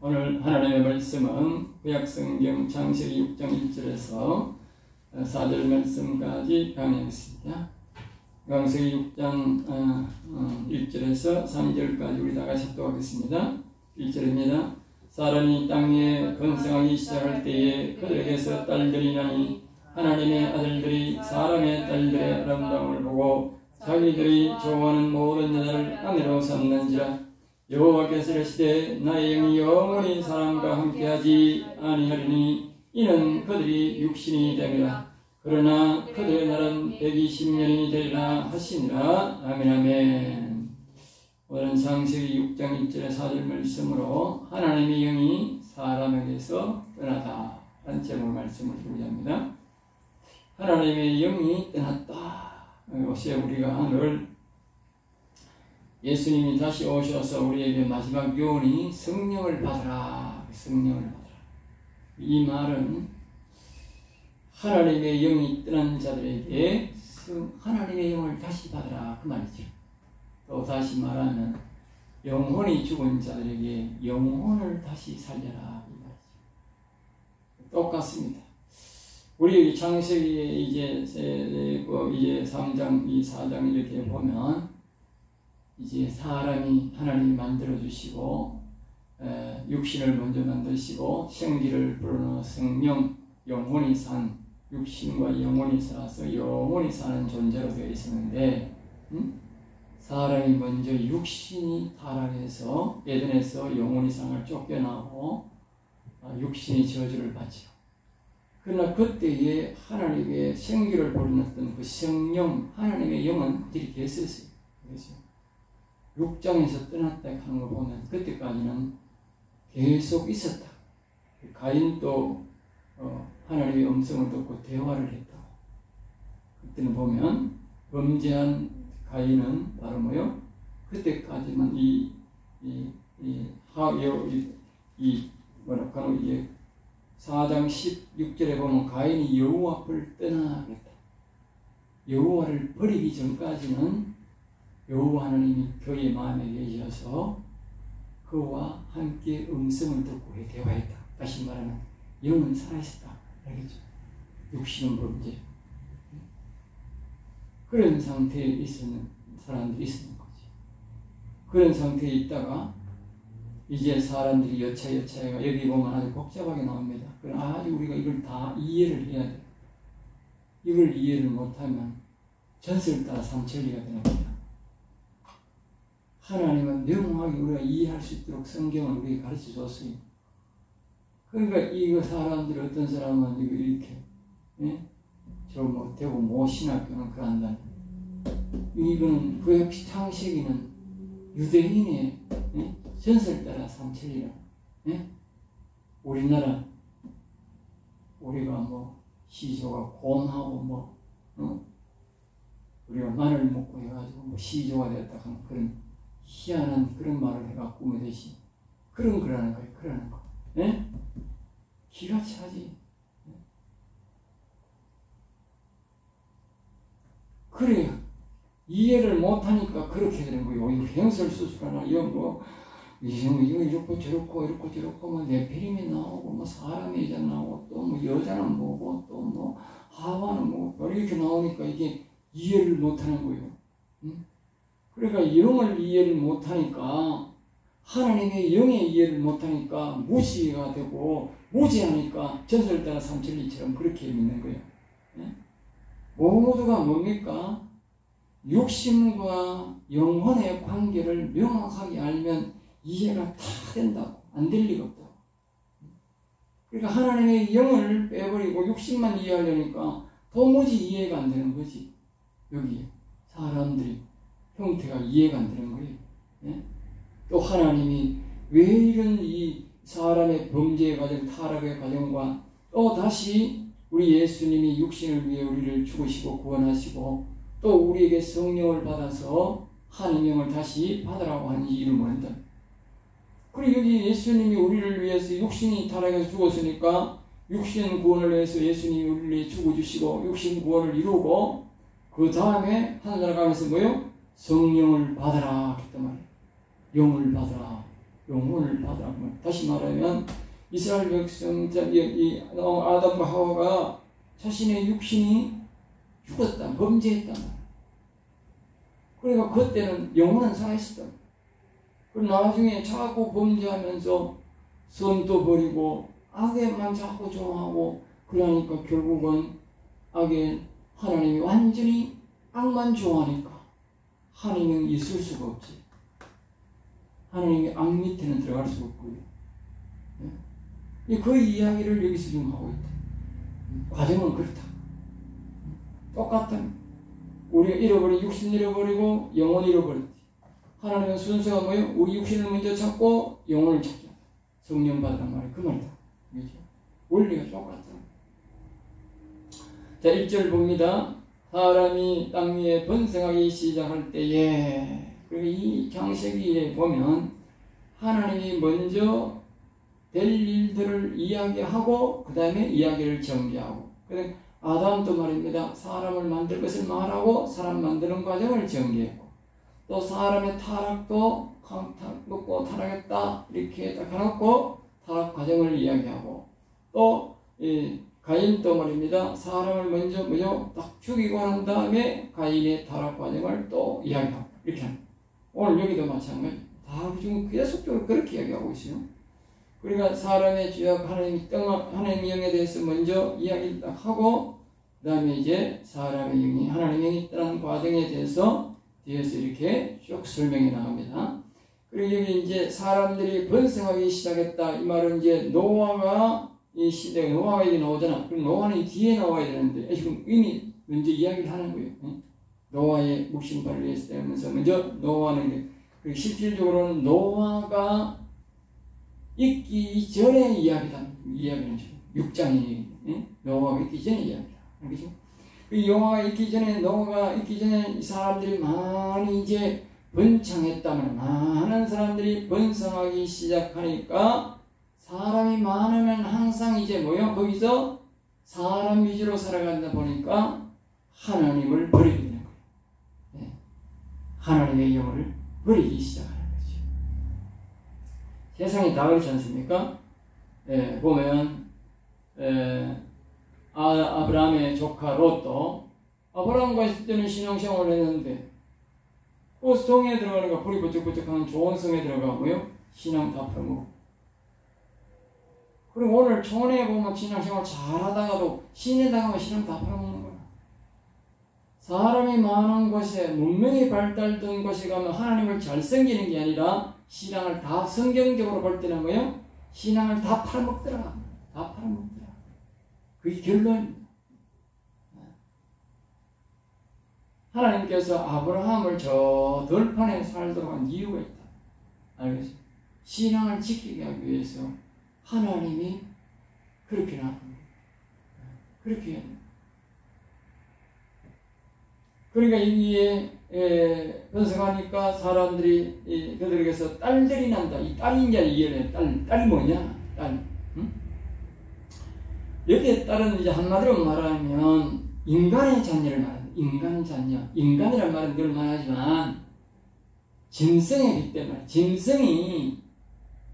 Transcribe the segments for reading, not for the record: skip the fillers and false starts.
오늘 하나님의 말씀은 구약성경 창세기 6장 1절에서 4절 말씀까지 강의하겠습니다. 창세기 6장 1절에서 3절까지 우리 다 같이 합독하겠습니다. 1절입니다. 사람이 땅에 건성하기 시작할 때에 그들에게서 딸들이 나니 하나님의 아들들이 사람의 딸들의 아름다움을 보고 자기들이 좋아하는 모든 여자를 아내로 삼는지라. 여호와께서 이르시되 나의 영이 영원히 사람과 함께하지 아니하리니 이는 그들이 육신이 됨이라. 그러나 그들의 날은 120년이 되리라 하시니라. 아멘. 아멘. 오늘은 창세기 6장 1절의 4절 말씀으로 하나님의 영이 사람에게서 떠나다 라는 제목 말씀을 드리고자 합니다. 하나님의 영이 떠났다. 요새 우리가 늘 예수님이 다시 오셔서 우리에게 마지막 요원이 성령을 받으라. 성령을 받으라. 이 말은 하나님의 영이 떠난 자들에게 하나님의 영을 다시 받으라 그 말이죠. 또 다시 말하면 영혼이 죽은 자들에게 영혼을 다시 살려라 이 말이죠. 똑같습니다. 우리 창세기에 이제 3장, 4장 이렇게 보면 이제 사람이 하나님이 만들어주시고 육신을 먼저 만드시고 생기를 불어넣어 생명, 영혼이 산 육신과 영혼이 살아서 영혼이 사는 존재로 되어 있었는데 사람이 먼저 육신이 타락해서 에덴에서 영혼이 상을 쫓겨나고 육신이 저주를 받죠. 그러나 그때에 하나님의 생기를 불어넣었던 그 성령, 하나님의 영은 들이켰었어요. 그렇죠? 6장에서 떠났다 하는 거 보면 그때까지는 계속 있었다. 가인도 하나님의 음성을 듣고 대화를 했다. 그때는 보면 범죄한 가인은 바로 뭐요? 그때까지만 뭐랄까요? 이게 4장 16절에 보면 가인이 여호와 앞을 떠나겠다. 여호와를 버리기 전까지는 여호와 하나님이 그의 마음에 계셔서 그와 함께 음성을 듣고 대화했다. 다시 말하면 영은 살아있었다. 알겠죠? 육신은 범죄. 그런 상태에 있는 사람들이 있는 거지. 그런 상태에 있다가 이제 사람들이 여차여차해가 여기 보면 아주 복잡하게 나옵니다. 그럼 아주 우리가 이걸 다 이해를 해야 돼. 이걸 이해를 못하면 전설 따라 삼천리가 되는 겁니다. 하나님은 명확하게 우리가 이해할 수 있도록 성경을 우리에게 가르쳐 줬어요. 그러니까 이거 사람들이 어떤 사람은 이거 이렇게 저 뭐 대구 모 신학교는 그런다. 이거는 구약 창세기는 유대인의 전설 따라 삼천리라. 우리나라 우리가 뭐 시조가 곤하고 우리가 마늘 먹고 해가지고 뭐 시조가 되었다 하는 그런 희한한 그런 말을 해가 꾸며대시 그런 거라는 거예요. 그러는 거. 기가 차지. 그래 이해를 못하니까 그렇게 되는 거예요. 이거 행설수술하나 이거 이렇고 저렇고 뭐 네피림이 나오고 뭐 사람의 여자 나오고 또 뭐 여자는 뭐고 또 뭐 하와는 뭐고 이렇게 나오니까 이게 이해를 못하는 거예요. 그러니까 영을 이해를 못하니까 하나님의 영의 이해를 못하니까 무지가 되고 무지하니까 전설 따라 삼천리처럼 그렇게 믿는 거예요. 모두가 뭡니까? 육신과 영혼의 관계를 명확하게 알면 이해가 다 된다고. 안 될 리가 없다고. 그러니까 하나님의 영을 빼버리고 육신만 이해하려니까 도무지 이해가 안 되는 거지. 여기 사람들이 형태가 이해가 안 되는 거예요. 또 하나님이 왜 이런 이 사람의 범죄의 과정, 타락의 과정과 또 다시 우리 예수님이 육신을 위해 우리를 죽으시고 구원하시고 또 우리에게 성령을 받아서 하나님의 영을 다시 받으라고 하는지 이를 모른다. 그리고 여기 예수님이 우리를 위해서 육신이 타락해서 죽었으니까 육신 구원을 위해서 예수님이 우리를 위해 죽어주시고 육신 구원을 이루고 그 다음에 하늘나라 가면서 뭐요? 성령을 받아라 했단 말이에요. 영을 받아라. 영혼을 받으라는 거예요. 다시 말하면 이스라엘 백성, 아담과 하와가 자신의 육신이 죽었다, 범죄했단 말이에요. 그러니까 그때는 영혼은 살아있었다. 그리고 나중에 자꾸 범죄하면서 선도 버리고 악에만 자꾸 좋아하고 그러니까 결국은 악에 하나님이 완전히 악만 좋아하니까 하나님은 있을 수가 없지. 하나님이 악 밑에는 들어갈 수가 없고요. 그 이야기를 여기서 지금 하고 있다. 과정은 그렇다. 똑같다. 우리가 잃어버린 육신 잃어버리고 영혼 잃어버렸지. 하나님은 순서가 뭐예요? 우리 육신을 먼저 찾고 영혼을 찾자. 성령 받으란 말이 그 말이다. 그렇죠? 원리가 똑같다. 자, 1절 봅니다. 사람이 땅 위에 번성하기 시작할 때에, 그리고 이 창세기에 보면 하나님이 먼저 될 일들을 이야기하고 그 다음에 이야기를 전개하고, 그다음에 아담도 말입니다. 사람을 만들 것을 말하고 사람 만드는 과정을 전개했고, 또 사람의 타락도 먹고 타락했다 이렇게 딱 해놓고 타락 과정을 이야기하고, 또 가인도 말입니다. 사람을 먼저 딱 죽이고 난 다음에 가인의 타락 과정을 또 이야기하고 이렇게 합니다. 오늘 여기도 마찬가지. 다 지금 계속적으로 그렇게 이야기하고 있어요. 그러니까 사람의 죄악, 하나님의 영에 대해서 먼저 이야기를 딱 하고, 그 다음에 이제 사람의 영이, 하나님의 영이 있다는 과정에 대해서 뒤에서 이렇게 쭉 설명이 나옵니다. 그리고 여기 이제 사람들이 번성하기 시작했다. 이 말은 이제 노아가 이 시대에 노아가 여기 나오잖아. 그럼 노아는 뒤에 나와야 되는데, 지금 이미 먼저 이야기를 하는 거예요. 노아의 묵신발을 위해서 하면서 먼저 노아는, 그리고 실질적으로는 노아가 있기 전에 이야기는 지금 6장이 노아가 있기 전에 이야기다. 그렇죠? 노아가 있기 전에 사람들이 많이 이제 번창했다면, 많은 사람들이 번성하기 시작하니까 사람이 많으면 항상 이제 거기서 사람 위주로 살아가다 보니까 하나님을 버리게 되는 거예요. 하나님의 영을 버리기 시작하는 거죠. 세상이 다 그렇지 않습니까? 보면 아브라함의 조카 롯도, 아브라함과 있을 때는 신앙생활을 했는데 그 성에 들어가니까 불이 번쩍번쩍하는 좋은 성에 들어가고요, 신앙 다 팔아먹고. 그리고 오늘 촌에 보면 신앙생활 잘하다가도 시내 나가면 신앙 다 팔아먹는 거야. 사람이 많은 곳에, 문명이 발달된 곳에 가면 하나님을 잘 섬기는 게 아니라 신앙을 다, 성경적으로 볼 때는 뭐예요? 신앙을 다 팔아먹더라. 다 팔아먹더라. 그게 결론입니다. 하나님께서 아브라함을 저 들판에 살도록 한 이유가 있다. 알겠어요? 신앙을 지키게 하기 위해서 하나님이 그렇게 놔둡니다. 그렇게 해야 됩니다. 그러니까 여기에 번성하니까 사람들이 그들에게서 딸들이 난다. 이 딸이 이제 이해해. 딸이 뭐냐? 딸. 응? 여기에 딸은 이제 한마디로 말하면 인간의 자녀를 말합니다. 인간 자녀. 인간이란 말은 늘 말하지만 짐승이기 때문에, 짐승이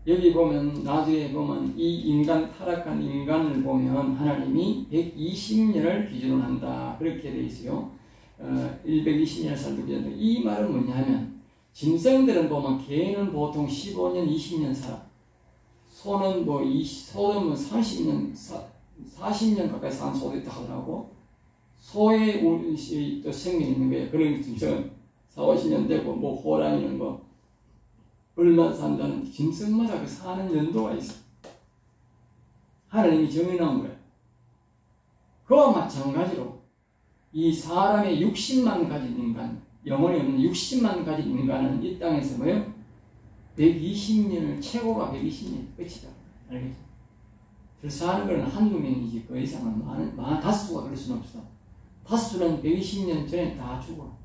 여기 보면, 나중에 보면 이 인간, 타락한 인간을 보면 하나님이 120년을 기준으로 한다. 그렇게 되어 있어요. 120년 살도 기준으로. 이 말은 뭐냐면, 짐승들은 보면 개는 보통 15년, 20년 살아. 소는 소는 30년, 40년 가까이 사는 소도 있다 하더라고. 소의 또 생명이 있는 거예요. 그런 짐승은 40-50년 되고, 호랑이는 얼마 산다는, 짐승마다 그 사는 연도가 있어. 하나님이 정해놓은 거예요. 그와 마찬가지로 이 사람의 60만 가진 인간, 영혼이 없는 60만 가진 인간은 이 땅에서 뭐예요? 120년을, 최고가 120년 끝이다. 알겠죠? 그래서 사는 거는 한두 명이지 그 이상은 다수가 그럴 수는 없어. 다수는 120년 전에 다 죽어.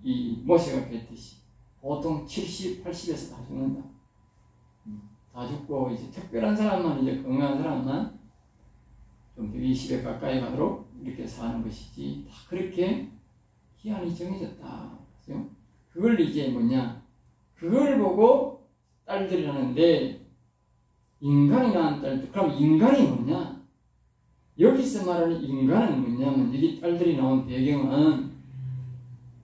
이 모세가 그랬듯이 보통 70, 80에서 다 죽는다. 다 죽고 이제 특별한 사람만, 이제 건강한 사람만 좀 120에 가까이 가도록 이렇게 사는 것이지, 다 그렇게 기한이 정해졌다. 그죠? 그걸 이제 뭐냐, 그걸 보고 딸들이 하는데, 인간이 낳은 딸들, 그럼 인간이 뭐냐? 여기서 말하는 인간은 뭐냐면, 여기 딸들이 나온 배경은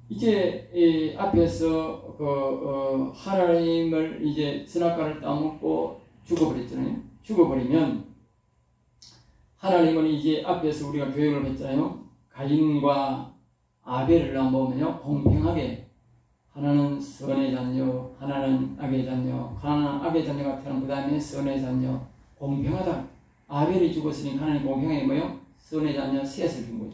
이제 이 앞에서 하나님을 이제 선악과를 따먹고 죽어버렸잖아요. 죽어버리면 하나님은 이제 앞에서 우리가 교육을 했잖아요. 가인과 아벨을 보면요, 공평하게 하나는 선의 자녀, 하나는 악의 자녀, 하나는 악의 자녀가 태어난 그 다음에 선의 자녀, 공평하다. 아벨이 죽었으니까 하나님 공평하게 뭐요? 선의 자녀 셋을 준 거예요.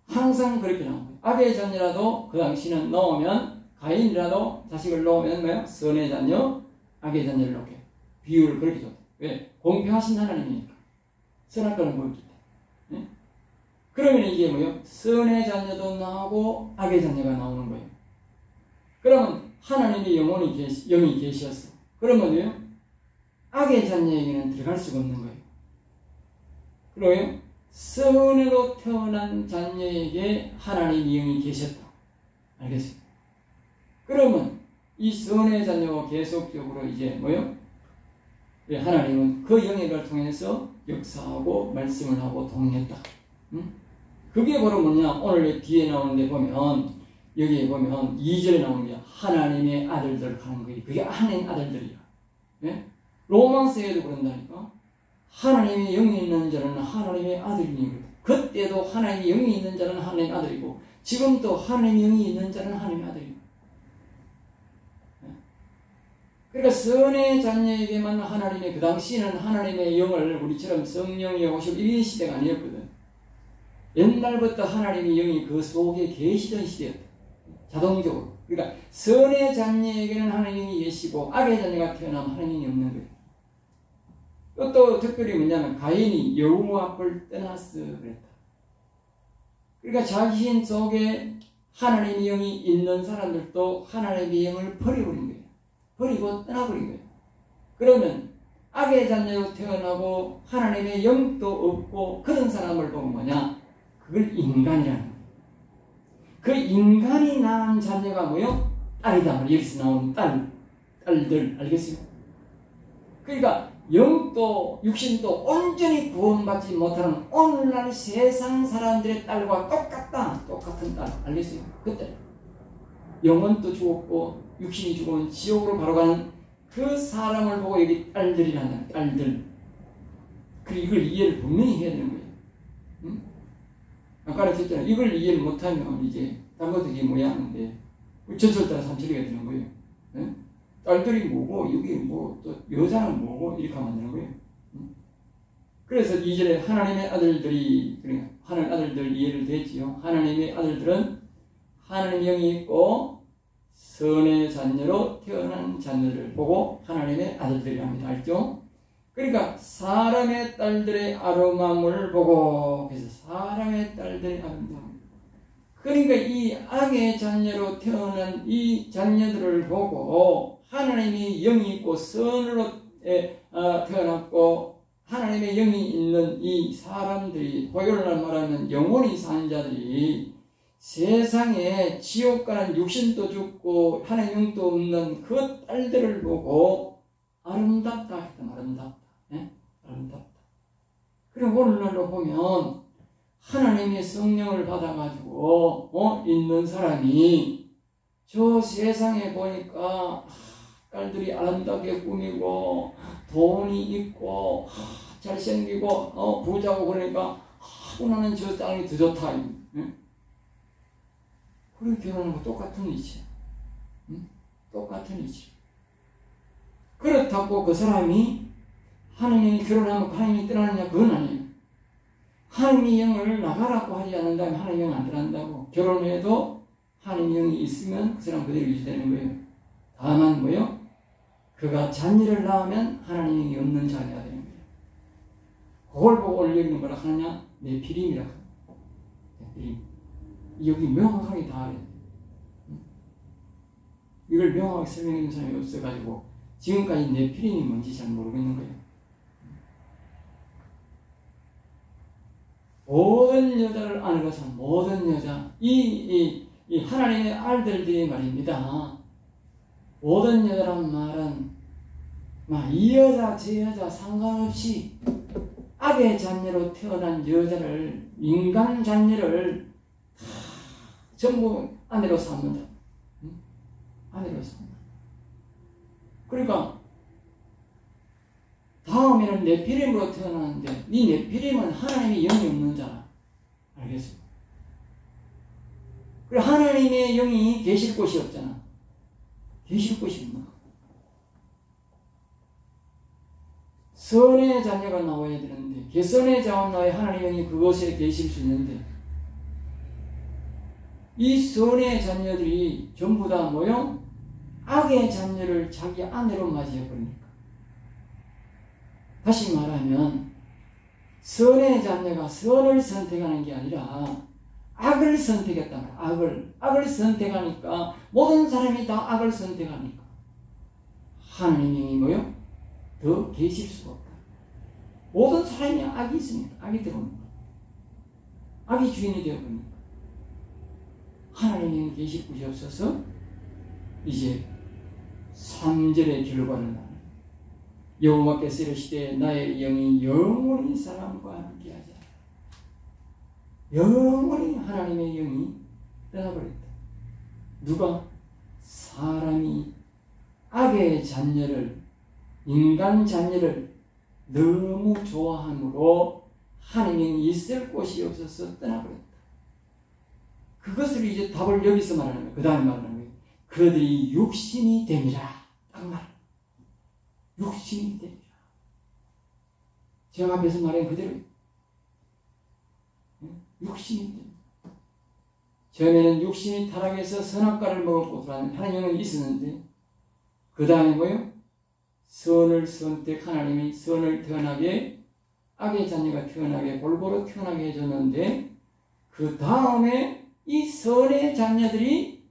항상 그렇게 나온 거예요. 악의 자녀라도 그 당시는 넣으면, 가인이라도 자식을 넣으면 뭐요? 선의 자녀, 악의 자녀를 넣게. 비율을 그렇게 줬다. 왜? 공평하신 하나님이니까. 선악과는 뭐였기 때문에. 네? 그러면 이게 뭐요? 선의 자녀도 나오고 악의 자녀가 나오는 거예요. 그러면 하나님의 영이 계셨어. 그러면요, 악의 자녀에게는 들어갈 수가 없는 거예요. 그리고요, 선으로 태어난 자녀에게 하나님의 영이 계셨다. 알겠습니다. 그러면 이 선의 자녀가 계속적으로 이제 뭐요? 하나님은 그 영역을 통해서 역사하고 말씀을 하고 동행했다. 그게 바로 뭐냐? 오늘 뒤에 나오는데 보면, 여기에 보면 2절에 나오는 게 하나님의 아들들 하는 거예요. 그게 하나님 아들들이야. 네? 로마서에도 그런다니까. 하나님의 영이 있는 자는 하나님의 아들이니. 그때도 하나님의 영이 있는 자는 하나님의 아들이고, 지금도 하나님의 영이 있는 자는 하나님의 아들이고. 그러니까 선의 자녀에게만 하나님의, 그 당시에는 하나님의 영을 우리처럼 성령이 오시고 이런 시대가 아니었거든. 옛날부터 하나님의 영이 그 속에 계시던 시대였다. 자동적으로. 그러니까 선의 자녀에게는 하나님이 계시고 악의 자녀가 태어나면 하나님이 없는 거예요. 또 특별히 뭐냐면 가인이 여호와 앞을 떠났어 그랬다. 그러니까 자신 속에 하나님의 영이 있는 사람들도 하나님의 영을 버려버린 거예요. 버리고 떠나버린 거예요. 그러면 악의 자녀로 태어나고 하나님의 영도 없고 그런 사람을 보면 뭐냐? 그걸 인간이라는 거예요. 그 인간이 낳은 자녀가 뭐요? 딸이다. 여기서 나오는 딸들. 알겠어요? 그러니까 영도 육신도 온전히 구원받지 못하는 오늘날 세상 사람들의 딸과 똑같다. 똑같은 딸. 알겠어요? 그때 영혼도 죽었고 육신이 죽으면 지옥으로 바로 가는 그 사람을 보고 여기 딸들이란다. 딸들. 그리고 이걸 이해를 분명히 해야 되는 거예요. 응? 아까 그랬잖아요. 이걸 이해를 못하면 이제 딴 것도 이게 뭐야 하는데 전설 따라 삼천리가 되는 거예요. 응? 딸들이 뭐고 여기 뭐 또 여자는 뭐고 이렇게 하면 안 되는 거예요. 응? 그래서 2절에 하나님의 아들들이, 그러니까 하나님 아들들 이해를 됐지요. 하나님의 아들들은 하나님의 영이 있고 선의 자녀로 태어난 자녀를 보고 하나님의 아들들이랍니다. 알죠? 그러니까 사람의 딸들의 아름다움을 보고, 그래서 사람의 딸들의 아름다움. 그러니까 이 악의 자녀로 태어난 이 자녀들을 보고 하나님의 영이 있고 선으로 태어났고 하나님의 영이 있는 이 사람들이, 오늘날 말하면 영원히 사는 자들이 세상에 지옥 가는 육신도 죽고 하나님 영도 없는 그 딸들을 보고 아름답다 했다. 아름답다. 네? 아름답다. 그럼 오늘날로 보면 하나님의 성령을 받아가지고 있는 사람이 저 세상에 보니까 딸들이 아름답게 꾸미고 돈이 있고 잘생기고 부자고 그러니까 나는 저 땅이 더 좋다. 네? 그렇게 결혼하는 거 똑같은 이치야. 응? 똑같은 이치. 그렇다고 그 사람이 하나님이 결혼하면 하나님이 떠나느냐? 그건 아니에요. 하나님의 영을 나가라고 하지 않는다면 하나님의 영이 안 떠난다고. 결혼해도 하나님의 영이 있으면 그 사람 그대로 유지되는 거예요. 다만 뭐요? 그가 자녀를 낳으면 하나님의 영이 없는 자녀가 되는 거예요. 그걸 보고 올려있는 뭐라 하느냐? 네피림이라고 합니다. 네피림. 여기 명확하게 다 알아요. 이걸 명확하게 설명해 주는 사람이 없어가지고 지금까지 네피림이 뭔지 잘 모르겠는 거예요. 모든 여자를 안으로 산 모든 여자, 이 이 하나님의 아들들이 말입니다. 모든 여자란 말은 이 여자 저 여자 상관없이 악의 자녀로 태어난 여자를, 인간 자녀를 다 전부 아내로 삼는다. 아내로 삼는다. 그러니까 다음에는 네피림으로 태어나는데 이 네피림은 하나님의 영이 없는 자라. 알겠어요? 그리고 하나님의 영이 계실 곳이 없잖아. 계실 곳이 없는 거. 선의 자녀가 나와야 되는데 개선의 자녀가 나와야 하나님의 영이 그곳에 계실 수 있는데 이 선의 자녀들이 전부 다 뭐요? 악의 자녀를 자기 아내로 맞이해버리니까. 다시 말하면 선의 자녀가 선을 선택하는 게 아니라 악을 선택했단 말이야. 악을 선택하니까 모든 사람이 다 악을 선택하니까 하나님이 뭐요? 더 계실 수가 없다. 모든 사람이 악이 있으니까 악이 들어오는 거야. 악이 주인이 되어버리니까 하나님이 계실 곳이 없어서 이제 3절의 결과를 나는 여호와께서 이르시되 나의 영이 영원히 사람과 함께하자. 영원히 하나님의 영이 떠나버렸다. 누가? 사람이 악의 자녀를, 인간 자녀를 너무 좋아함으로 하나님이 있을 곳이 없어서 떠나버렸다. 그것을 이제 답을 여기서 말하는 거예요. 그 다음에 말하는 거예요. 그들이 육신이 됨이라. 딱 말. 육신이 됨이라. 제가 앞에서 말한 그대로 육신이 됨이라. 처음에는 육신이 타락해서 선악과를 먹었고 하나님은 있었는데 그 다음에 뭐예요? 선을 선택 하나님이 선을 태어나게 악의 자녀가 태어나게 골고루 태어나게 해줬는데 그 다음에 이 선의 자녀들이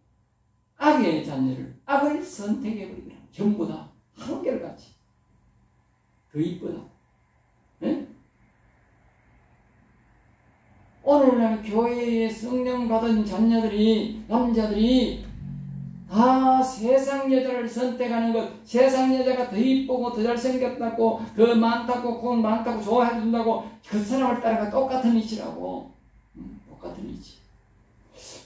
악의 자녀를 악을 선택해버리더라. 전부 다 한결같이 더 이쁘다. 네? 오늘날 교회에 성령 받은 자녀들이 남자들이 다 세상 여자를 선택하는 것, 세상 여자가 더 이쁘고 더 잘생겼다고 더 많다고 돈 많다고 좋아해준다고 그 사람을 따라가 똑같은 이치라고. 똑같은 이치.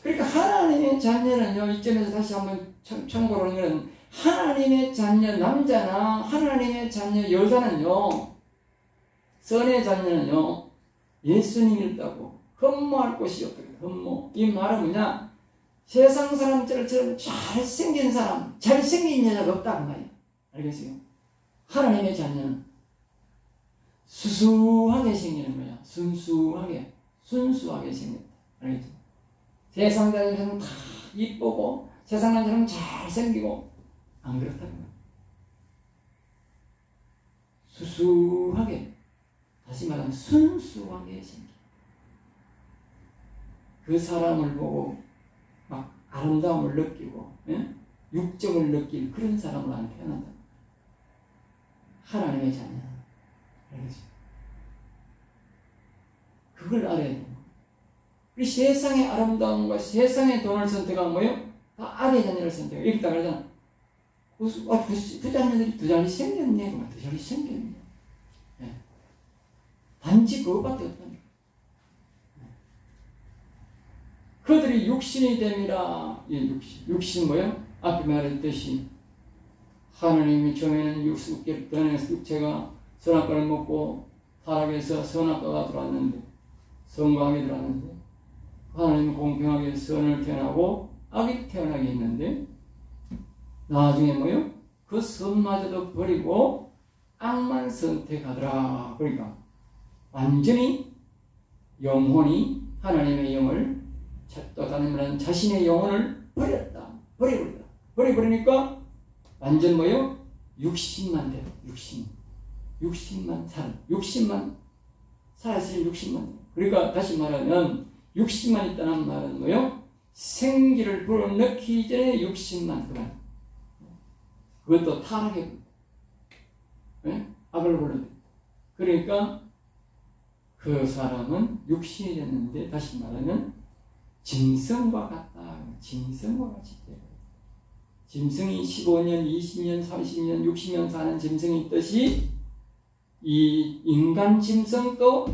그러니까 하나님의 자녀는요, 이점에서 다시 한번 참고로 하는 것은 하나님의 자녀 남자나 하나님의 자녀 여자는요, 선의 자녀는요, 예수님이었다고 흠모할 곳이 없거든요. 흠모. 이 말은 뭐냐? 세상 사람들처럼 잘생긴 사람, 잘생긴 여자가 없다는 말이에요. 알겠어요? 하나님의 자녀는 수수하게 생기는 거야. 순수하게 생겼다. 알겠죠? 세상 사람들은 다 이쁘고 세상 사람들은 잘생기고 안 그렇다는 거야. 수수하게, 다시 말하면 순수하게 생겨. 그 사람을 보고 막 아름다움을 느끼고 육정을 느낄 그런 사람으로 안 태어난다. 하나님의 자녀. 알겠죠? 그걸 알아야 돼요. 우리 세상의 아름다움과 세상의 돈을 선택한 뭐예요? 다 악의 자녀를 선택해. 여기 딱 그러잖아. 그 자녀들이 더 잘생겼네. 더 잘생겼네. 네. 단지 그것밖에 없다니까. 그들이 육신이 됨이라. 예, 육신 뭐예요? 앞에 말했듯이 하나님이 처음에는 육체가 선악과를 먹고 타락해서 선악과가 들어왔는데 선과악이 들어왔는데 하나님은 공평하게 선을 태어나고 악이 태어나게 했는데 나중에 뭐예요? 그 선마저도 버리고 악만 선택하더라. 그러니까 완전히 영혼이 하나님의 영을 또 다른 말은 자신의 영혼을 버렸다. 버려버리니까 완전 뭐예요? 육신만 돼요. 육신만 살았으니 육신만. 그러니까 다시 말하면 육신만 있다는 말은 뭐예요? 생기를 불어넣기 전에 육신만 그만. 그것도 타락해. 네? 악을 불러요. 그러니까 그 사람은 육신이 됐는데 다시 말하면 짐승과 같다. 짐승과 같이 되고 짐승이 15년, 20년, 30년, 60년 사는 짐승이 있듯이 이 인간 짐승도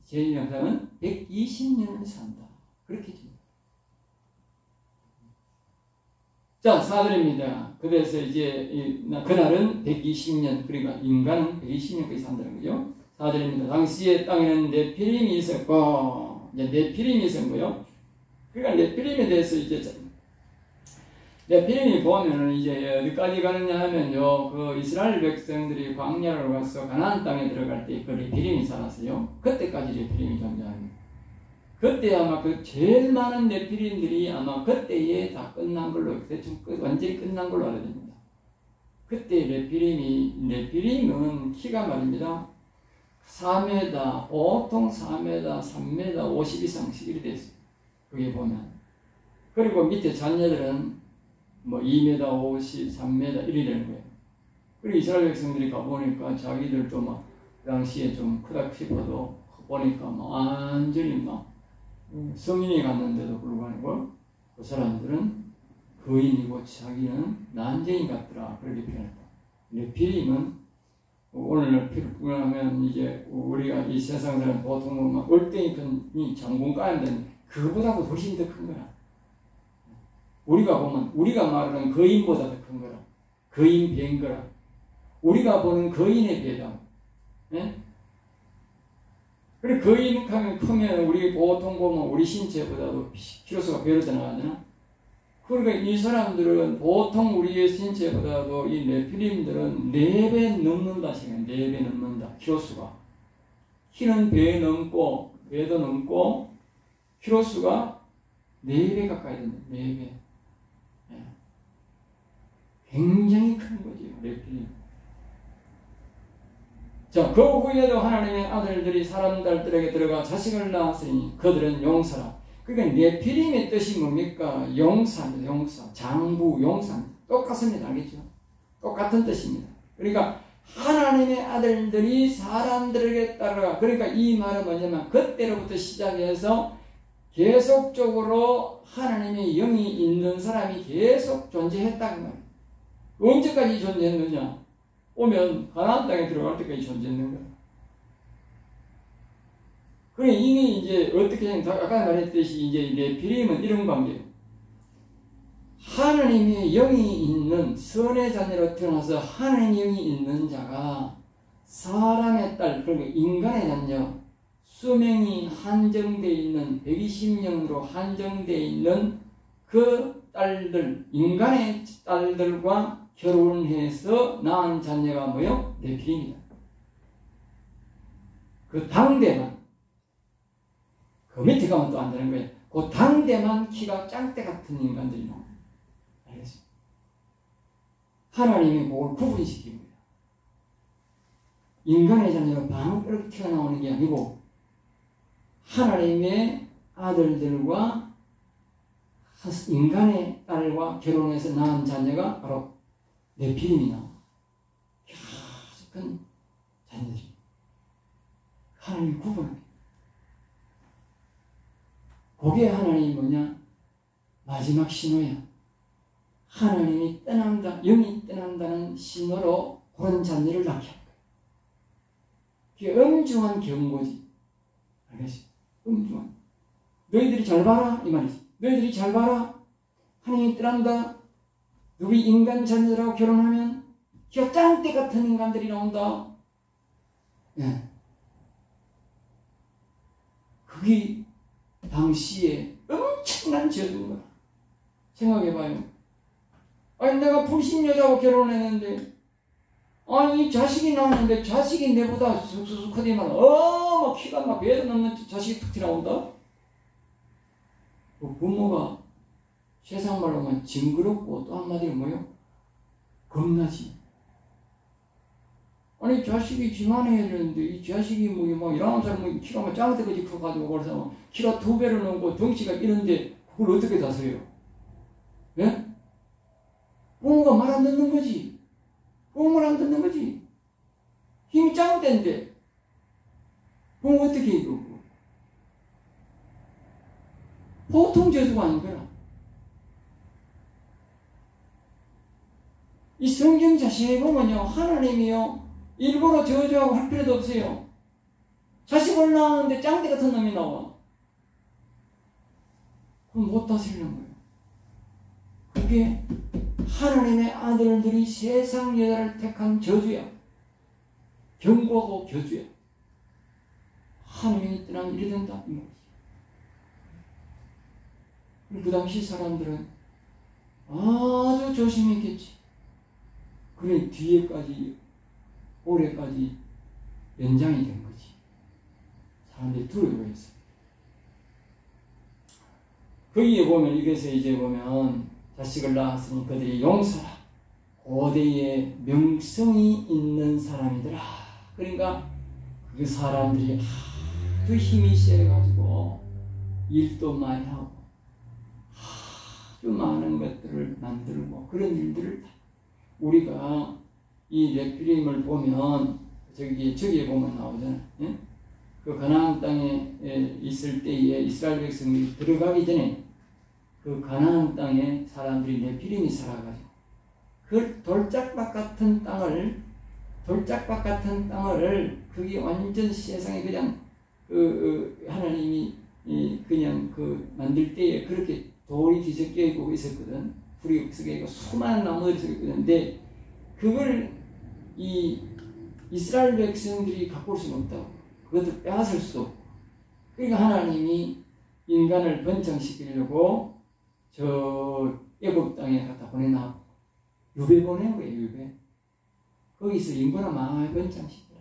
제1형상은 120년을 산다. 그렇게 줍니다. 자, 4절입니다. 그래서 이제 그날은 120년, 그러니까 인간은 120년까지 산다는 거죠. 4절입니다. 당시에 땅에는 네피림이 있었고, 이제 네피림이 있었는 거요. 그러니까 네피림에 대해서 이제 네피림이 보면은 이제 어디까지 가느냐 하면요, 그 이스라엘 백성들이 광야로 가서 가나안 땅에 들어갈 때 그 네피림이 살았어요. 그때까지 네피림이 존재합니다. 그때 아마 그 제일 많은 네피림들이 아마 그때에 다 끝난 걸로, 대충 완전히 끝난 걸로 알아야 됩니다. 그때 네피림은 키가 말입니다. 4m, 보통 4m, 3m 50 이상씩 이렇게 돼 있어요. 그게 보면. 그리고 밑에 자녀들은 뭐 2m 50, 3m 이래 되는 거예요. 그리고 이스라엘 백성들이 가보니까 자기들도 막 그 당시에 좀 크다 싶어도 보니까 막 완전히 막 성인이 갔는데도 불구하고 그 사람들은 거인이고 자기는 난쟁이 같더라. 그렇게 표현했다. 네피림은 오늘날 표현하면 이제 우리가 이 세상 사람 보통 막 얼덩이 큰 장군 까는데 그거보다도 훨씬 더 큰 거라. 우리가 보면 우리가 말하는 거인보다 더 큰 거라. 거인 배인 거라. 우리가 보는 거인의 배다. 예? 그리고 거인 크면 우리 보통 보면 우리 신체보다도 키로수가 배로 더 나가잖아. 그러니까 이 사람들은 보통 우리의 신체보다도 이 네피림들은 4배 넘는다 생각해. 4배 넘는다. 키로수가. 키는 배 넘고 배도 넘고 키로수가 4배 가까이 된다. 4배. 예. 굉장히 큰 거죠. 네피림. 자, 그 후에도 하나님의 아들들이 사람들에게 들어가 자식을 낳았으니 그들은 용사라. 그러니까 네피림의 뜻이 뭡니까? 용사입니다. 용사. 장부, 용사. 똑같습니다. 알겠죠? 똑같은 뜻입니다. 그러니까 하나님의 아들들이 사람들에게 따라가. 그러니까 이 말은 뭐냐면 그때로부터 시작해서 계속적으로 하나님의 영이 있는 사람이 계속 존재했다는 말이에요. 언제까지 존재했느냐? 오면 가나안 땅에 들어갈 때까지 존재했는 거예요. 그러니 이미 이제 어떻게 아까 말했듯이 이제 네피림은 이런 관계예요. 하나님의 영이 있는 선의 자녀로 태어나서 하나님의 영이 있는 자가 사람의 딸, 그러니까 인간의 자녀, 수명이 한정되어 있는 120년으로 한정되어 있는 그 딸들, 인간의 딸들과 결혼해서 낳은 자녀가 뭐요? 네피림이다. 그 당대만, 그 밑에 가면 또 안 되는 거예요. 그 당대만 키가 짱대 같은 인간들이 나옵니다. 알겠습니다? 하나님이 그걸 구분시킵니다. 인간의 자녀가 방울을 튀어나오는 게 아니고 하나님의 아들들과 인간의 딸과 결혼해서 낳은 자녀가 바로 네피림이 나옵니다. 아주 큰 자녀들입니다. 하나님이 구분합니다. 그게 하나님이 뭐냐? 마지막 신호야. 하나님이 떠난다, 영이 떠난다는 신호로 그런 자녀를 낳게 할 거야. 그게 엄중한 경고지. 알겠지? 엄중한. 너희들이 잘 봐라 이 말이지. 너희들이 잘 봐라. 하나님이 떠난다. 너희 인간 자녀라고 결혼하면 기가 짱대 같은 인간들이 나온다. 예. 그게 당시에 엄청난 죄인 거야. 생각해봐요. 아니 내가 불신여자하고 결혼했는데 아니 자식이 나왔는데 자식이 내보다 쑥쑥 크지만 막 키가 막 배도 넘는 자식이 툭 튀어나온다. 그 부모가 세상 말로 하면 징그럽고 또 한마디로 뭐요? 겁나지. 아니 자식이 지만해야 되는데 이 자식이 뭐 이런 사람은 키가 막 짱대까지 커가지고 그래서 키가 2배로 넘고 덩치가 이런데 그걸 어떻게 다스려요? 예? 부모가 말 안 듣는 거지. 부모 말 안 듣는 거지. 힘이 보통 저주가 아닌 거라. 이 성경 자신에 보면요, 하나님이요, 일부러 저주하고 할 필요도 없어요. 자식을 낳았는데 짱대 같은 놈이 나와. 그럼 못 다스리는 거예요. 그게 하나님의 아들들이 세상 여자를 택한 저주야. 경고하고 교주야. 하나님이 떠나면 이래 된다, 이 말이지. 그 당시 사람들은 아주 조심했겠지. 그래 뒤에까지, 올해까지 연장이 된 거지. 사람들이 두려워했어. 거기에 보면, 이래서 이제 보면, 자식을 낳았으니 그들이 용사라. 고대에 명성이 있는 사람이더라. 그러니까 그 사람들이 아주 힘이 세가지고 일도 많이 하고 아주 많은 것들을 만들고 그런 일들을 우리가 이 레피림을 보면 저기에 보면 나오잖아요. 예? 그 가나안 땅에 있을 때에 이스라엘 백성들이 들어가기 전에 그 가나안 땅에 사람들이 네피림이 살아가지고 그 돌짝밭 같은 땅을 그게 완전 세상에 그냥 하나님이 그냥 만들 때에 그렇게 돌이 뒤섞여 있고 있었거든. 불이 섞여 있고 수많은 나무들이 섞여 있거든. 근데 그걸 이 이스라엘 백성들이 갖고 올 수는 없다고. 그것도 빼앗을 수도 없고. 그러니까 하나님이 인간을 번창시키려고 저 애굽 땅에 갖다 보내나 유배 보낸 거예요. 유배. 거기서 인구나 많이 번창시키라.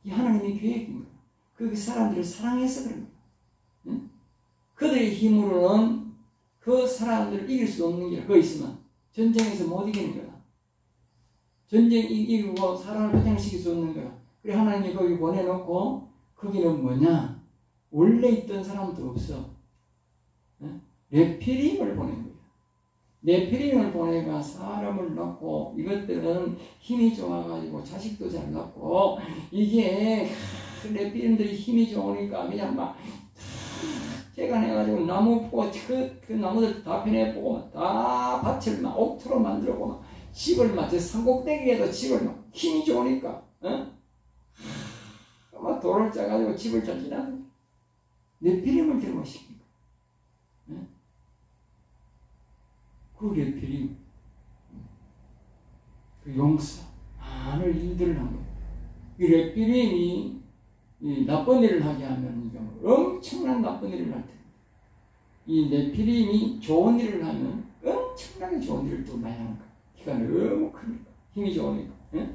이 하나님의 계획인 거야. 그 사람들을 사랑해서 그런 거야. 응? 그들의 힘으로는 그 사람들을 이길 수 없는 게 거기 있으면 전쟁에서 못 이기는 거야. 전쟁 이기고 사람을 번창시킬 수 없는 거야. 그래 하나님이 거기 보내놓고 거기는 뭐냐? 원래 있던 사람도 없어. 응? 네피림을 보낸 거야. 네피림을 보내가 사람을 낳고 이것들은 힘이 좋아가지고 자식도 잘 낳고 이게 네피림들이 힘이 좋으니까 그냥 막 재간해가지고 나무 보고 그 나무들 다 패내보고 다 밭을 막 옥토로 만들고 막 집을 막 저 산꼭대기에도 집을 막 힘이 좋으니까 막 돌을 짜가지고 집을 잘 지나는 네피림을 들어마시니까 그 레피림, 그 용사, 많은 일들을 한 거예요. 이 레피림이 나쁜 일을 하게 하면 엄청난 나쁜 일을 할 텐데, 이 네피림이 좋은 일을 하면 엄청나게 좋은 일을 또 많이 하는 거예요. 키가 너무 크니까, 힘이 좋으니까. 예?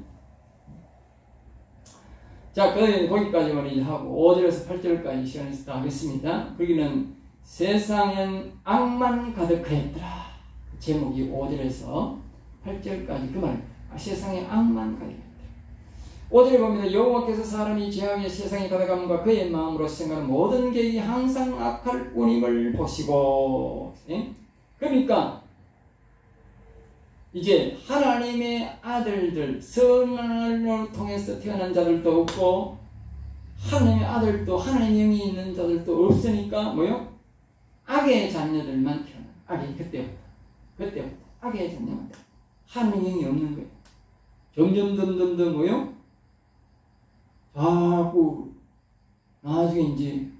자, 거기까지만 이제 하고 5절에서 8절까지 시간에서 다 하겠습니다. 거기는 세상엔 악만 가득하였더라. 제목이 5절에서 8절까지 그 말입니다. 세상에 악만 가득하였다. 5절에 보면 여호와께서 사람이 죄악의 세상에 가득함과 그의 마음으로 생각하는 모든 계획이 항상 악할 뿐임을 보시고, 그러니까 이제 하나님의 아들들, 선을 통해서 태어난 자들도 없고 하나님의 아들도 하나님의 영이 있는 자들도 없으니까 뭐요? 악의 자녀들만 태어나. 악의 그때부터 악의 자녀만 태어나. 하나님의 영이 없는 거예요. 점점 뭐요? 자꾸 나중에 이제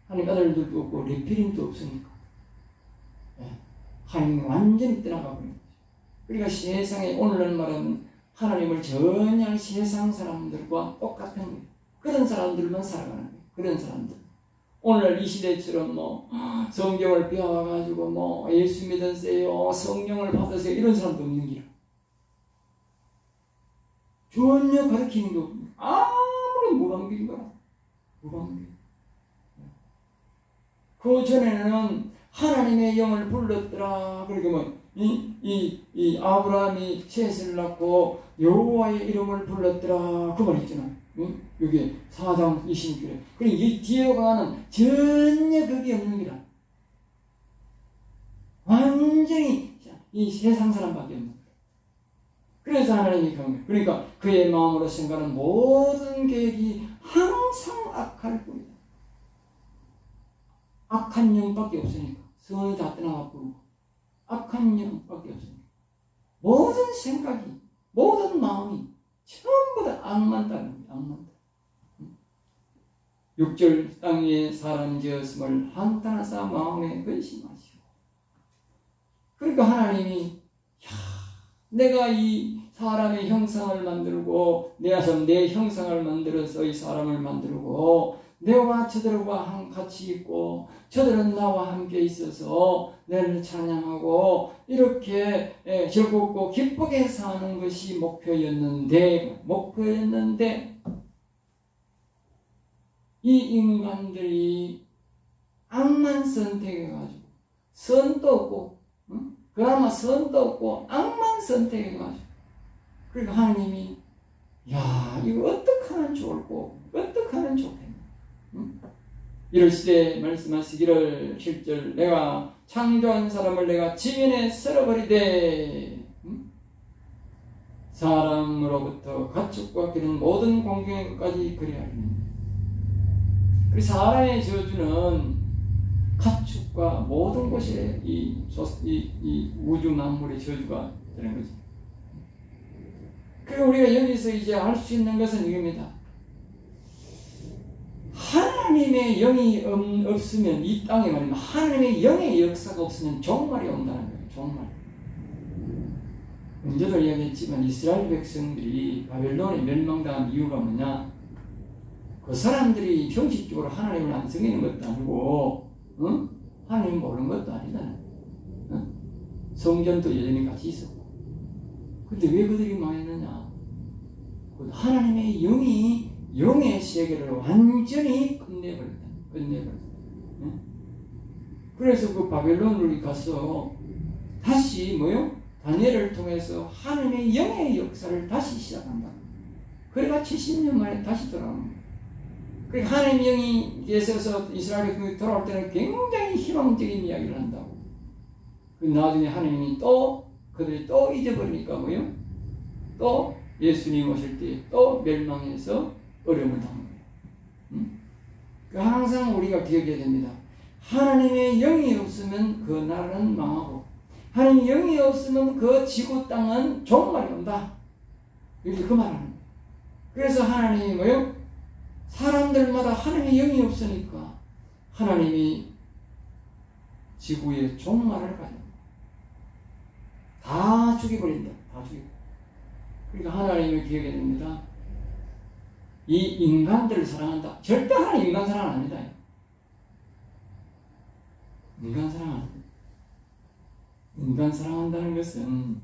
하나님 아들들도 없고 레피림도 없으니까 하나님이 완전히 떠나가 버린 거죠. 그러니까 세상에 오늘날 말하는 하나님을 전혀 세상 사람들과 똑같은 거예요. 그런 사람들만 살아가는 거예요. 그런 사람들. 오늘날 이 시대처럼 뭐 성경을 배워가지고 뭐 예수 믿으세요, 성령을 받으세요 이런 사람도 없는 길이야. 전혀 가르치는 게 없는 아무런 무방비인 거라. 무방비. 그 전에는 하나님의 영을 불렀더라. 그러니까 뭐 이 아브라함이 셋을 낳고 여호와의 이름을 불렀더라. 그 말 있잖아. 여기 4장 26절에. 그리고 이 뒤에 가는 전혀 그게 없는 거라. 완전히 이 세상 사람밖에 없는 거야. 그래서 하나님이 그러니까 그의 마음으로 생각하는 모든 계획이 항상 악할 뿐이다. 악한 영밖에 없으니까. 성이 다 떠나가 버리고 악한 영밖에 없습니다. 모든 생각이, 모든 마음이 전부 다 악만 따릅니다. 악만 따릅니다. 6절 땅 위에 사람 지었음을 한탄하사 마음에 근심하시고. 그러니까 하나님이 내가 이 사람의 형상을 만들고 내 형상을 만들어서 이 사람을 만들고 내와 저들과 같이 있고 저들은 나와 함께 있어서 나를 찬양하고 이렇게 즐겁고 기쁘게 사는 것이 목표였는데 이 인간들이 악만 선택해가지고 선도 없고 그나마 선도 없고 악만 선택해가지고 그러니까 하나님이 야 이거 어떻게 하면 좋을꼬 어떻게 하면 좋겠나 이럴 시대에 말씀하시기를 7절 내가 창조한 사람을 내가 지면에 쓸어버리되 사람으로부터 가축과 기른 모든 공경의 것까지 그리하리니 그 사람의 저주는 가축과 모든 것에 이 우주 만물의 저주가 되는 거죠. 그리고 우리가 여기서 이제 알 수 있는 것은 이겁니다. 하나님의 영이 없으면 이 땅에 말이면 하나님의 영의 역사가 없으면 종말이 온다는 거예요. 종말. 언제도 이야기했지만 이스라엘 백성들이 바벨론에 멸망당한 이유가 뭐냐? 그 사람들이 형식적으로 하나님을 안 섬기는 것도 아니고 하나님 모르는 것도 아니잖아요. 성전도 여전히 같이 있었고. 근데 왜 그들이 망했느냐? 하나님의 영이 영의 세계를 완전히 끝내버렸다. 그래서 그 바벨론을 가서 다시 다니엘을 통해서 하나님의 영의 역사를 다시 시작한다. 그래가 70년 만에 다시 돌아오는 거예요. 그 하나님 영이 계셔서 이스라엘 백성이 돌아올 때는 굉장히 희망적인 이야기를 한다고. 그 나중에 하나님이 그들이 또 잊어버리니까 또 예수님 오실 때 또 멸망해서 어려움을 당한 거예요. 항상 우리가 기억해야 됩니다. 하나님의 영이 없으면 그 나라는 망하고 하나님의 영이 없으면 그 지구 땅은 종말이 온다. 이렇게 그 말하는 거예요. 그래서 하나님이 사람들마다 하나님의 영이 없으니까 하나님이 지구에 종말을 가져요. 다 죽여버린다. 다 죽여. 그러니까 하나님을 기억해야 됩니다. 이 인간들을 사랑한다. 절대 하나님 인간 사랑 안 합니다. 인간 사랑 안 합니다. 인간 사랑한다는 것은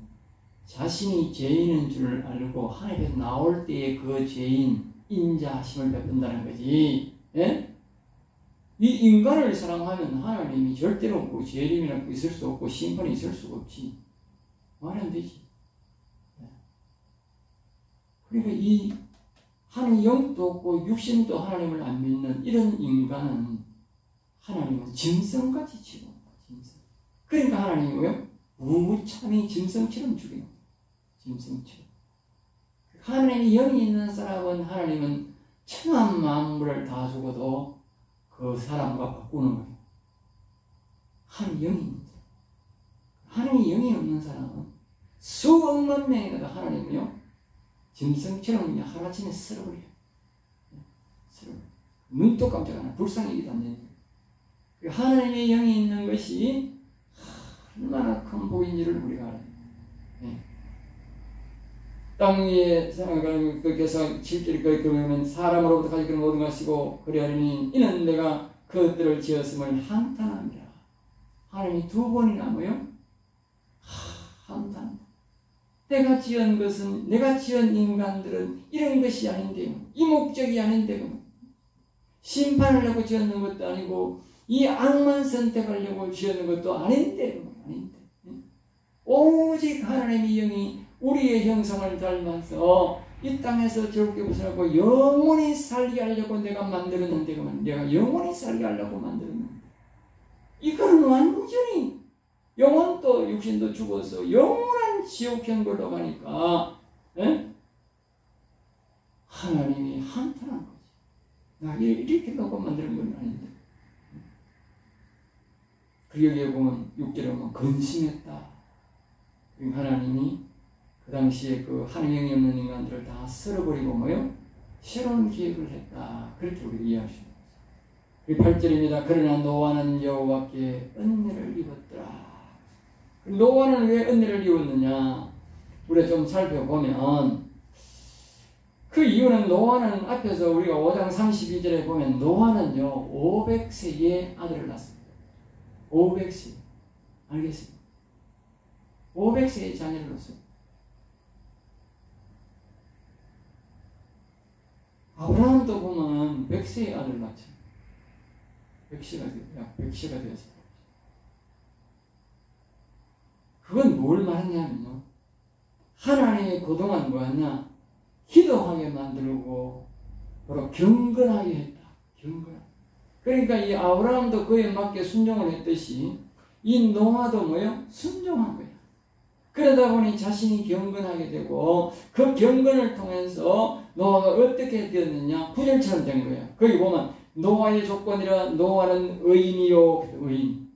자신이 죄인인 줄 알고 하나님께 나올 때에 그 죄인 인자하심을 베푼다는 거지. 예? 이 인간을 사랑하면 하나님이 절대로 그 죄림이라고 있을 수 없고 심판이 있을 수가 없지. 말이 안 되지. 그러니까 이 하나님 영도 없고 육신도 하나님을 안 믿는 이런 인간은 하나님은 짐승같이 치고 짐승. 그러니까 하나님이 무참히 짐승처럼 죽이는 거예요. 짐승처럼. 하나님의 영이 있는 사람은 하나님은 천한 만물을 다 죽어도 그 사람과 바꾸는 거예요. 하나님의 영이 있는 사람. 하나님의 영이 없는 사람은 수억만 명이라도 하나님은요 짐승처럼 그냥 하루아침에 쓸어버려요. 눈도 깜짝 안 해요. 불쌍히기도 안 해요. 하나님의 영이 있는 것이 얼마나 큰 복인지를 우리가 알아요. 땅 위에 그래서 7절에 그러면 사람으로부터 가지고 그런 모든 것이고 그리하리니 이는 내가 그것들을 지었음을 한탄합니다. 하나님이 두 번이나 한탄. 내가 지은 것은 내가 지은 인간들은 이런 것이 아닌데요. 이 목적이 아닌데요. 심판하려고 지었는 것도 아니고 이 악만 선택하려고 지었는 것도 아닌데. 오직 하나님의 영이 우리의 형상을 닮아서 이 땅에서 즐겁게 벗어나고 영원히 살게 하려고 내가 만들었는데 내가 영원히 살게 하려고 만들었는데 이거는 완전히 영혼도 육신도 죽어서 영원한 지옥형 걸로 가니까 하나님이 한탄한 거지. 나 이렇게 놓고 만드는 건 아닌데. 여기에 보면 6절에 보면 근심했다. 하나님이 그 당시에 그 하나님이 없는 인간들을 다 쓸어버리고 뭐요? 새로운 계획을 했다. 그렇게 우리가 이해할 수 있습니다. 8절입니다. 그러나 노아는 여호와께 은혜를 입었더라. 노아는 왜 은혜를 입었느냐? 우리가 좀 살펴보면 그 이유는 노아는 앞에서 우리가 5장 32절에 보면 노아는요 500세에 아들을 낳습니다. 500세. 알겠습니다. 500세의 자녀를 낳습니다. 아브라함도 보면 100세의 아들을 낳죠. 100세가 되었습니다. 그건 뭘 말하냐면요. 하나님이 그동안 뭐였냐? 기도하게 만들고 바로 경건하게 했다. 경건. 그러니까 이 아브라함도 그에 맞게 순종을 했듯이 이 노아도 뭐요? 순종한 거야. 그러다 보니 자신이 경건하게 되고 그 경건을 통해서 노아가 어떻게 되었느냐? 9절처럼 된 거예요. 거기 보면 노아의 조건이라 노아는 의인이요. 의인.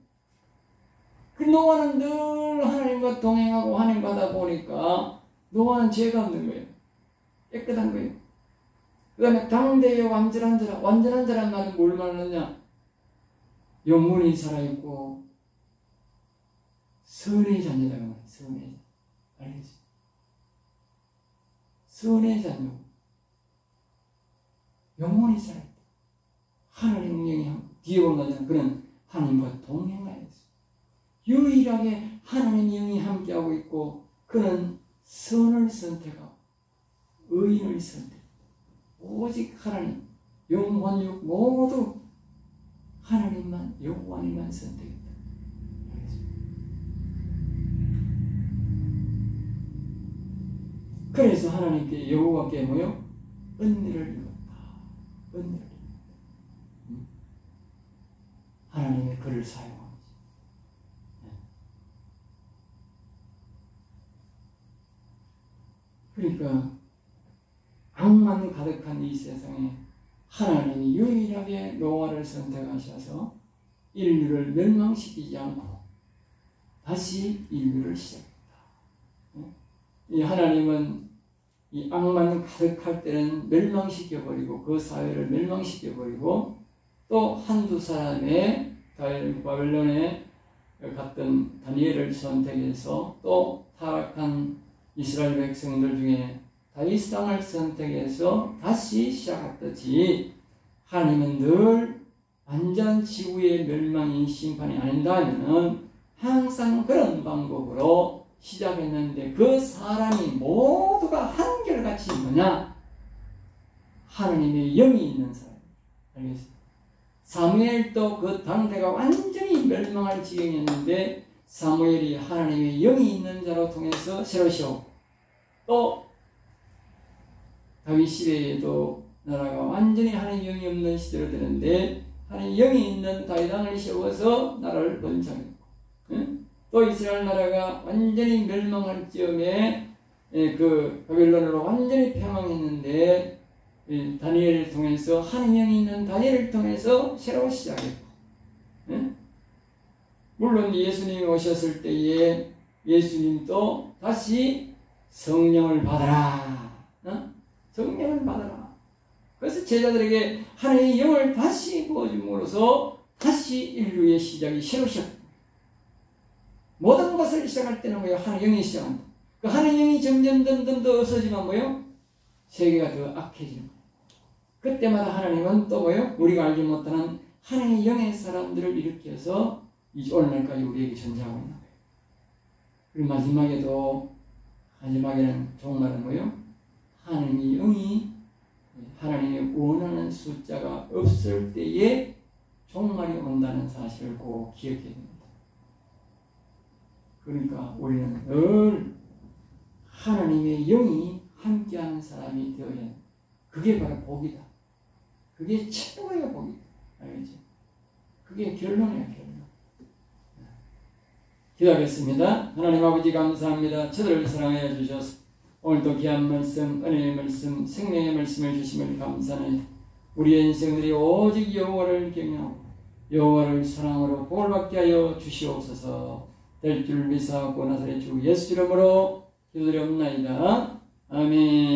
그 노아는 늘 하나님과 동행하고 하나님과 하다 보니까 노아는 죄가 없는 거예요. 깨끗한 거예요. 그 다음에 당대의 완전한 자라. 완전한 자란 말은 뭘 말하느냐? 영혼이 살아있고 선의 자녀라고 말해요. 선의 자녀. 알겠죠? 선의 자녀. 영혼이 살아있다. 하나님 영이 뒤에 보면 그런 하나님과 동행하였어요. 유일하게 하나님 영이 함께하고 있고 그는 선을 선택하고 의인을 선택. 오직 하나님, 영혼, 육 모두 하나님만, 여호와님만 선택했다. 그래서 하나님께 여호와께 뭐요? 은혜를 입었다. 은혜를 입었다. 하나님의 그를 사용하지. 그러니까 악만 가득한 이 세상에 하나님이 유일하게 노아를 선택하셔서 인류를 멸망시키지 않고 다시 인류를 시작했다. 이 하나님은 이 악만 가득할 때는 멸망시켜버리고 그 사회를 멸망시켜버리고 또 한두 사람의 바벨론에 갔던 다니엘을 선택해서 또 타락한 이스라엘 백성들 중에 다윗 왕을 선택해서 다시 시작했듯이 하나님은 늘 완전 지구의 멸망인 심판이 아닌다면은 항상 그런 방법으로 시작했는데 그 사람이 모두가 한결같이 뭐냐? 하나님의 영이 있는 사람. 알겠습니까? 사무엘도 그 당대가 완전히 멸망할 지경이었는데 사무엘이 하나님의 영이 있는 자로 통해서 새로 세우고 또 다윗 시대에도 나라가 완전히 하나님 영이 없는 시대로 되는데 하나님 영이 있는 다윗 왕을 세워서 나라를 번창했고 또 이스라엘 나라가 완전히 멸망할 즈음에 그 바벨론으로 완전히 패망했는데 다니엘을 통해서 하나님 영이 있는 다니엘을 통해서 새로 시작했고 물론 예수님이 오셨을 때에 예수님도 다시 성령을 받아라. 성령을 받아라. 그래서 제자들에게 하나님의 영을 다시 부어줌으로써 다시 인류의 시작이 새로 시작합니다. 모든 것을 시작할 때는 뭐예요? 하나님의 영이 시작한다. 그 하나님의 영이 점점 더 없어지면 뭐예요? 세계가 더 악해지는 거예요. 그때마다 하나님은 또 뭐예요? 우리가 알지 못하는 하나님의 영의 사람들을 일으켜서 이제 오늘날까지 우리에게 존재하고 있는 거예요. 그리고 마지막에는 종말은 뭐예요? 하나님의 영이 하나님의 원하는 숫자가 없을 때에 종말이 온다는 사실을 꼭 기억해야 됩니다. 그러니까 우리는 늘 하나님의 영이 함께하는 사람이 되어야 합니다. 그게 바로 복이다. 그게 최고의 복이다. 알겠죠? 그게 결론이야, 결론. 기도하겠습니다. 하나님 아버지 감사합니다. 저들을 사랑하여 주셔서 오늘도 귀한 말씀, 은혜의 말씀, 생명의 말씀을 주심을 감사하니 우리의 인생들이 오직 여호와를 경외하고 여호와를 사랑으로 복을 받게 하여 주시옵소서. 될 줄 믿사옵고 나사렛 주 예수 이름으로 기도드리옵나이다. 아멘.